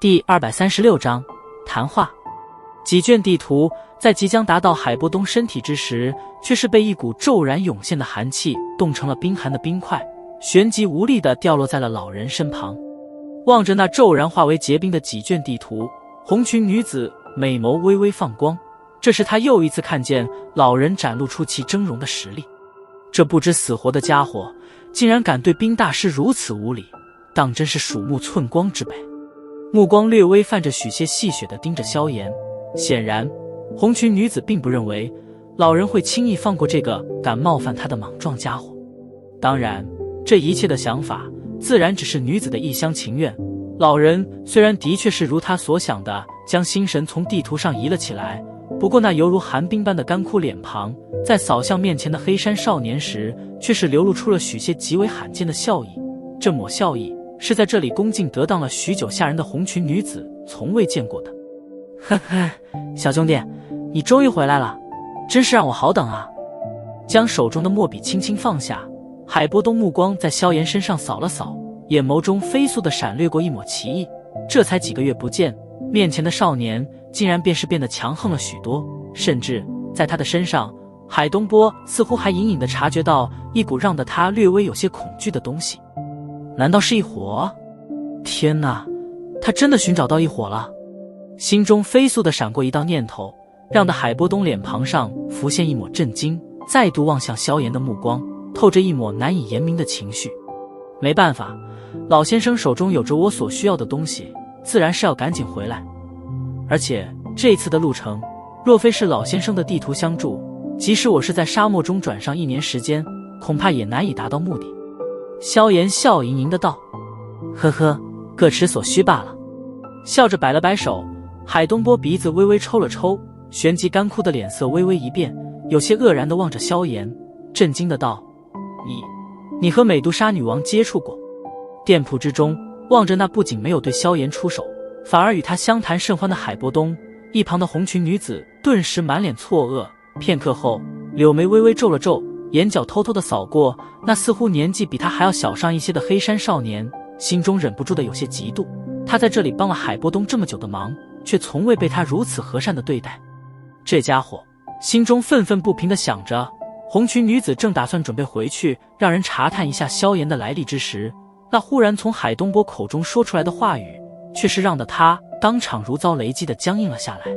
第236章谈话。几卷地图在即将达到海波东身体之时，却是被一股骤然涌现的寒气冻成了冰寒的冰块，旋即无力地掉落在了老人身旁。望着那骤然化为结冰的几卷地图，红裙女子美眸微微放光，这是她又一次看见老人展露出其峥嵘的实力。这不知死活的家伙竟然敢对冰大师如此无礼，当真是鼠目寸光之辈。目光略微泛着许些戏谑地盯着萧炎，显然红裙女子并不认为老人会轻易放过这个敢冒犯她的莽撞家伙。当然，这一切的想法自然只是女子的一厢情愿。老人虽然的确是如他所想的将心神从地图上移了起来，不过那犹如寒冰般的干枯脸庞在扫向面前的黑山少年时，却是流露出了许些极为罕见的笑意。这抹笑意是在这里恭敬得当了许久下人的红裙女子从未见过的。呵呵，小兄弟，你终于回来了，真是让我好等啊。将手中的墨笔轻轻放下，海波东目光在萧炎身上扫了扫，眼眸中飞速地闪掠过一抹奇异。这才几个月不见，面前的少年竟然便是变得强横了许多，甚至在他的身上，海东波似乎还隐隐地察觉到一股让得他略微有些恐惧的东西。难道是一伙？天哪，他真的寻找到一伙了！心中飞速地闪过一道念头，让得海波东脸庞上浮现一抹震惊，再度望向萧炎的目光透着一抹难以言明的情绪。没办法，老先生手中有着我所需要的东西，自然是要赶紧回来。而且这次的路程，若非是老先生的地图相助，即使我是在沙漠中转上1年时间，恐怕也难以达到目的。萧炎笑盈盈的道：呵呵，各持所需罢了。笑着摆了摆手，海东波鼻子微微抽了抽，旋即干枯的脸色微微一变，有些愕然地望着萧炎，震惊的道：你和美杜莎女王接触过？店铺之中，望着那不仅没有对萧炎出手，反而与他相谈甚欢的海波东，一旁的红裙女子顿时满脸错愕，片刻后柳眉微微皱了皱，眼角偷偷地扫过那似乎年纪比他还要小上一些的黑山少年，心中忍不住的有些嫉妒。他在这里帮了海波东这么久的忙，却从未被他如此和善的对待。这家伙心中愤愤不平地想着，红裙女子正打算准备回去让人查探一下萧炎的来历之时，那忽然从海东波口中说出来的话语，却是让得他当场如遭雷击的僵硬了下来。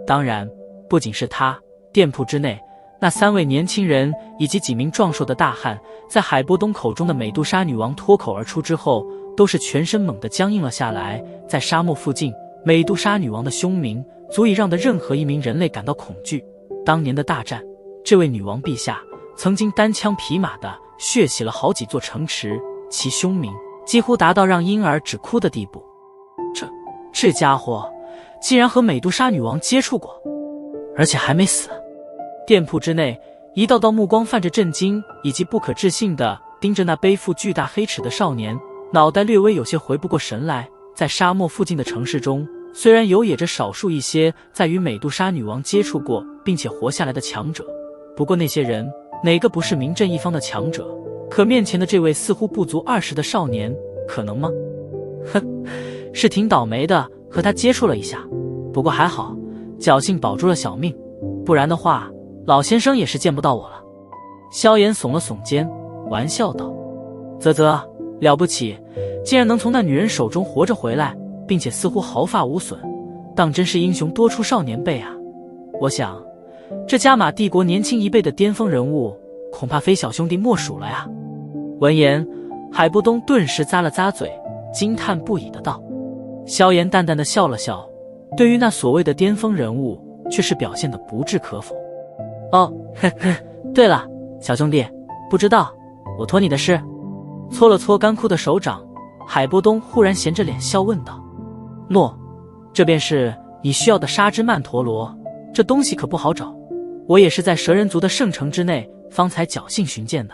当然，不仅是他，店铺之内那3位年轻人以及几名壮硕的大汉，在海波东口中的美杜莎女王脱口而出之后，都是全身猛地僵硬了下来。在沙漠附近，美杜莎女王的凶名足以让得任何一名人类感到恐惧。当年的大战，这位女王陛下曾经单枪匹马地血洗了好几座城池，其凶名几乎达到让婴儿只哭的地步。这家伙竟然和美杜莎女王接触过，而且还没死。店铺之内，一道道目光泛着震惊以及不可置信地盯着那背负巨大黑齿的少年，脑袋略微有些回不过神来。在沙漠附近的城市中，虽然有也着少数一些在与美杜莎女王接触过并且活下来的强者，不过那些人哪个不是名震一方的强者？可面前的这位似乎不足20的少年，可能吗？哼，是挺倒霉的，和他接触了一下，不过还好，侥幸保住了小命，不然的话，老先生也是见不到我了。萧炎耸了耸肩，玩笑道：啧啧，了不起，竟然能从那女人手中活着回来，并且似乎毫发无损，当真是英雄多出少年辈啊。我想这加玛帝国年轻一辈的巅峰人物，恐怕非小兄弟莫属了呀。闻言，海波东顿时咂了咂嘴，惊叹不已的道。萧炎淡淡的笑了笑，对于那所谓的巅峰人物，却是表现得不置可否。哦，呵呵，对了，小兄弟，不知道我托你的事？搓了搓干枯的手掌，海波东忽然闲着脸笑问道：诺，这便是你需要的沙之曼陀罗，这东西可不好找，我也是在蛇人族的圣城之内方才侥幸寻见的。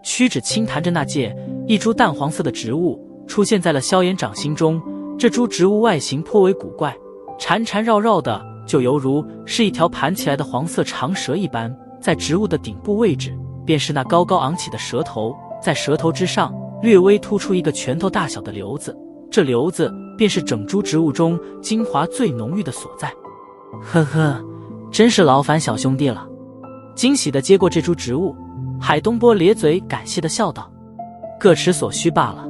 屈指轻弹着那戒，一株淡黄色的植物出现在了萧炎掌心中。这株植物外形颇为古怪，缠缠绕绕的，就犹如是一条盘起来的黄色长蛇一般。在植物的顶部位置，便是那高高昂起的蛇头，在蛇头之上略微突出一个拳头大小的瘤子，这瘤子便是整株植物中精华最浓郁的所在。呵呵，真是劳烦小兄弟了。惊喜地接过这株植物，海东波咧嘴感谢地笑道：“各持所需罢了。”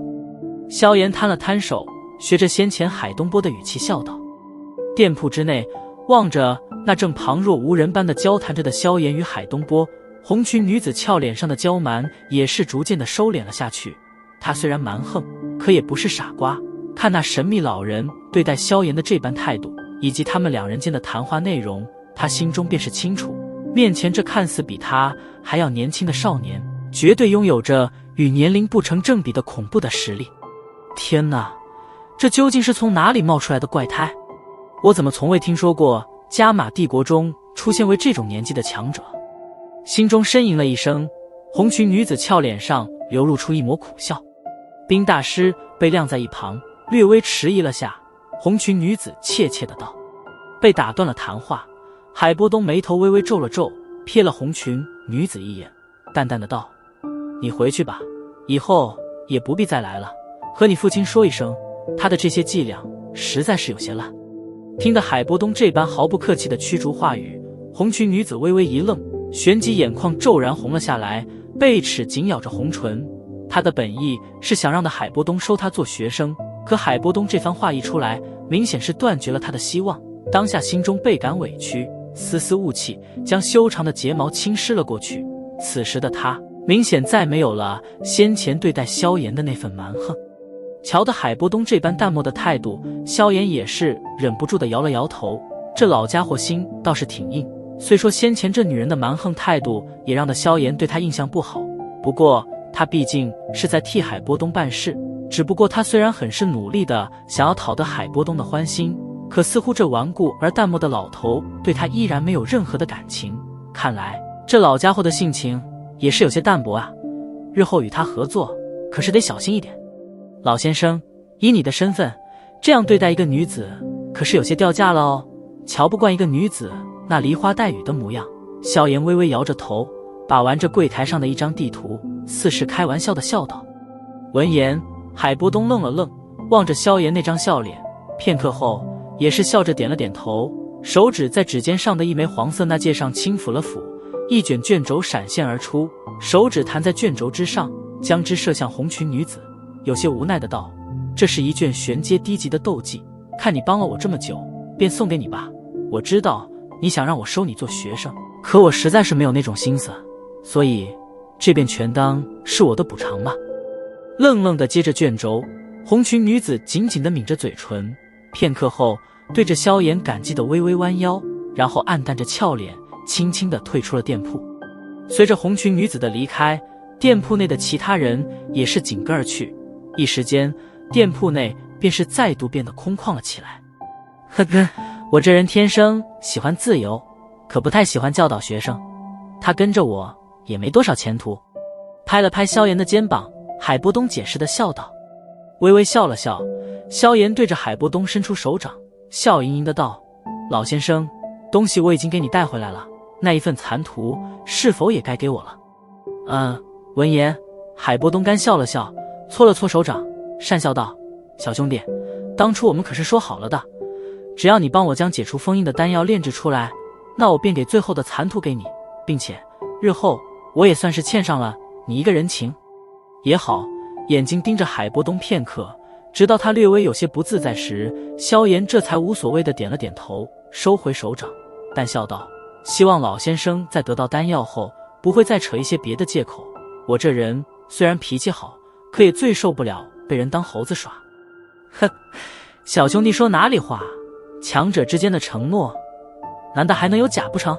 萧炎摊了摊手，学着先前海东波的语气笑道。店铺之内，望着那正旁若无人般的交谈着的萧炎与海东波，红裙女子俏脸上的娇蛮也是逐渐地收敛了下去。她虽然蛮横，可也不是傻瓜，看那神秘老人对待萧炎的这般态度，以及他们两人间的谈话内容，她心中便是清楚，面前这看似比她还要年轻的少年，绝对拥有着与年龄不成正比的恐怖的实力。天哪，这究竟是从哪里冒出来的怪胎？我怎么从未听说过加玛帝国中出现为这种年纪的强者？心中呻吟了一声，红裙女子俏脸上流露出一抹苦笑。冰大师被晾在一旁，略微迟疑了下，红裙女子怯怯的道。被打断了谈话，海波东眉头微微皱了皱，瞥了红裙女子一眼，淡淡的道：“你回去吧，以后也不必再来了。和你父亲说一声，他的这些伎俩实在是有些烂。”听得海波东这般毫不客气的驱逐话语，红裙女子微微一愣，旋即眼眶骤然红了下来，贝齿紧咬着红唇。她的本意是想让的海波东收她做学生，可海波东这番话一出来，明显是断绝了她的希望。当下心中倍感委屈，丝丝雾气将修长的睫毛轻湿了过去。此时的她明显再没有了先前对待萧炎的那份蛮横。瞧得海波东这般淡漠的态度，萧炎也是忍不住的摇了摇头。这老家伙心倒是挺硬，虽说先前这女人的蛮横态度也让的萧炎对他印象不好，不过他毕竟是在替海波东办事，只不过他虽然很是努力的想要讨得海波东的欢心，可似乎这顽固而淡漠的老头对他依然没有任何的感情。看来这老家伙的性情也是有些淡薄啊，日后与他合作可是得小心一点。老先生，以你的身份，这样对待一个女子可是有些掉价了哦。瞧不惯一个女子那梨花带雨的模样。萧炎微微摇着头，把玩着柜台上的一张地图，似是开玩笑的笑道。闻言，海波东愣了愣，望着萧炎那张笑脸，片刻后也是笑着点了点头，手指在指尖上的一枚黄色那戒上轻抚了抚，一卷卷轴闪现而出，手指弹在卷轴之上，将之射向红裙女子，有些无奈的道：“这是一卷玄阶低级的斗技，看你帮了我这么久，便送给你吧。我知道你想让我收你做学生，可我实在是没有那种心思，所以这便全当是我的补偿吧。”愣愣地接着卷轴，红裙女子紧紧地抿着嘴唇，片刻后对着萧炎感激地微微弯腰，然后暗淡着俏脸，轻轻地退出了店铺。随着红裙女子的离开，店铺内的其他人也是紧跟而去，一时间店铺内便是再度变得空旷了起来。呵呵，我这人天生喜欢自由，可不太喜欢教导学生，他跟着我也没多少前途。拍了拍萧炎的肩膀，海波东解释的笑道。微微笑了笑，萧炎对着海波东伸出手掌，笑盈盈的道：“老先生，东西我已经给你带回来了，那一份残图是否也该给我了？”闻言，海波东干笑了笑，搓了搓手掌，讪笑道：“小兄弟，当初我们可是说好了的，只要你帮我将解除封印的丹药炼制出来，那我便给最后的残图给你，并且日后我也算是欠上了你一个人情。”也好，眼睛盯着海波东片刻，直到他略微有些不自在时，萧炎这才无所谓的点了点头，收回手掌，淡笑道：“希望老先生在得到丹药后，不会再扯一些别的借口。我这人虽然脾气好，可也最受不了被人当猴子耍。”哼，小兄弟说哪里话？强者之间的承诺，难道还能有假不成？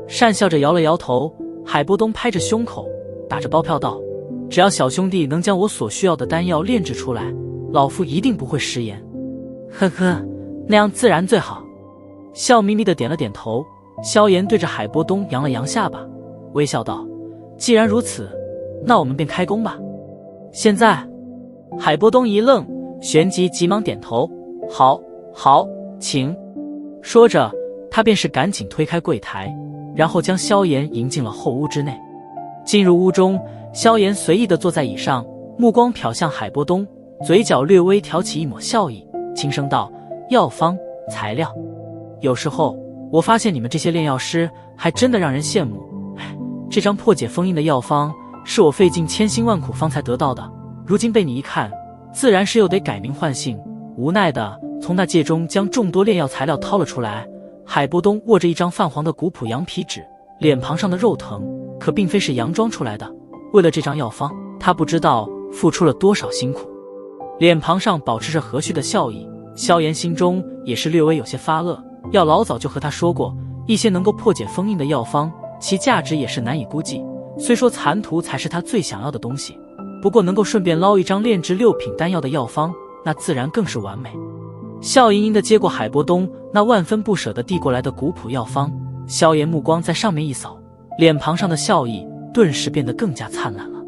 讪笑着摇了摇头，海波东拍着胸口，打着包票道：“只要小兄弟能将我所需要的丹药炼制出来，老夫一定不会食言。”呵呵，那样自然最好。笑眯眯的点了点头，萧炎对着海波东扬了扬下巴，微笑道：“既然如此，那我们便开工吧。”现在，海波东一愣，旋即急忙点头：“好，好，请。”说着，他便是赶紧推开柜台，然后将萧炎迎进了后屋之内。进入屋中，萧炎随意地坐在椅上，目光瞟向海波东，嘴角略微挑起一抹笑意，轻声道：“药方材料。有时候我发现你们这些炼药师还真的让人羡慕。哎，这张破解封印的药方是我费尽千辛万苦方才得到的，如今被你一看，自然是又得改名换姓。”无奈的从那戒中将众多炼药材料掏了出来。海波东握着一张泛黄的古朴羊皮纸，脸庞上的肉疼可并非是佯装出来的。为了这张药方，他不知道付出了多少辛苦。脸庞上保持着和煦的笑意，萧炎心中也是略微有些发恶。要老早就和他说过，一些能够破解封印的药方，其价值也是难以估计。虽说残图才是他最想要的东西，不过能够顺便捞一张炼制6品丹药的药方，那自然更是完美。笑盈盈地接过海波东那万分不舍地递过来的古朴药方，萧炎目光在上面一扫，脸庞上的笑意顿时变得更加灿烂了。